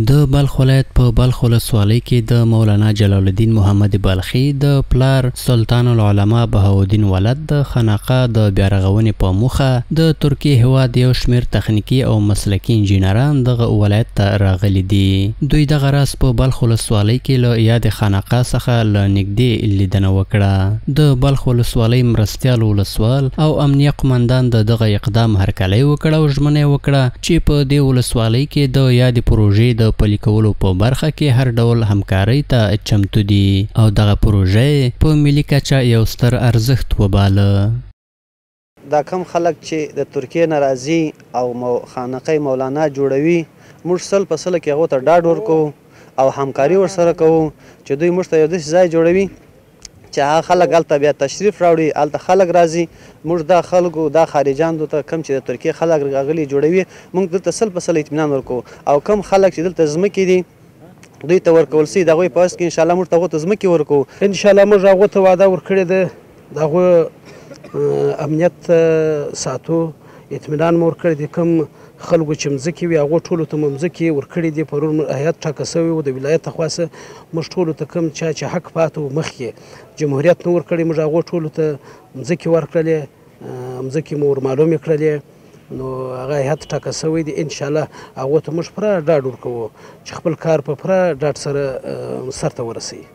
د بلخ ولایت په بلخ ولسوالۍ کې د مولانا جلال الدین محمد بلخي د پلار سلطان العلماء بهاءالدین ولد د خانقاه د بیارغونې په موخه د ترکیې هیواد یو شمېر تخنیکي او مسلکي انجینران دغه ولایت ته راغلي دي. دوی دغه راز په بلخ ولسوالۍ کې له یادې خانقاه څخه له نږدې لیدنه وکړه. د بلخ ولسوالۍ مرستیال ولسوال او امنیه قمندان د دغه اقدام هرکلی وکړ او ژمنه یې وکړه چې په دې ولسوالۍ کې د یادې پروژې د پلي کولو په برخه کې هر ډول همکارۍ ته چمتو دي او دغه پروژه په ملي کچه یو ستر ارزښت وباله. دا کم خلک چې د ترکیې نه راځي او خانقه مولانا جوړوي، موږ سل په سل کې هغو ته ډاډ ورکوو او همکاري ورسره کوو چې دوی موږ ته یو داسې ځای جوړوي چې هغه خلک هلته بیا تشریف راوړي، هلته خلک راځي. موږ دا خلکو دا خارجیانو ته کم چې د ترکیې خلک راغلي جوړوي، موږ دلته سل په سل اطمینان ورکوو او کم خلک چې دلته ځمکې دي دوی ته ورکول سوي د هغوی په عوض کې انشاءالله موږ ته هغو ته ځمکې ورکوو. انشاءالله موږ هغو ته وعده ورکړې ده، د هغو امنیت ساتو، اطمینان مو ورکړی دی. کم خلکو چې مځکې وي هغو ټولو ته مو مځکې ورکړي دي. پرون هیات ټاکه سوی و د ولایت له خوا څخه، موږ ټولو ته کم چا چې حق پاته و مخکې جمهوریت نه ورکړی، موږ هغو ټولو ته مځکې ورکړلې، مځکې مو ورمعلومې کړلې. نو هغه هیات ټاکه سوی دی، انشاءالله هغو ته موږ پوره ډاډ ورکوو چې خپل کار په پوره ډاډ سره سرته ورسوي.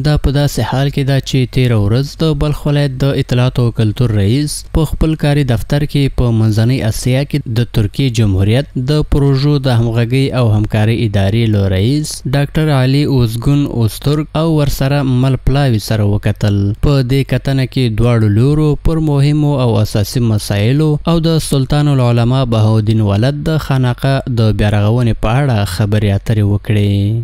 دا په داسې حال کې ده چې تیره ورځ د بلخ ولایت د اطلاعات او کلتور رئیس په خپل کاري دفتر کې په منځنۍ اسیا کې د ترکیې جمهوریت د پروژو د همغږۍ او همکارۍ ادارې له رئیس ډاکټر علي اوزګون اوسترګ او ورسره مل پلاوي سره وکتل. په دې کتنه کې دواړو لورو پر مهمو او اساسي مسایلو او د سلطان العلماء بهاءالدین ولد د خانقاه د بیارغونې په اړه خبرې اترې وکړې.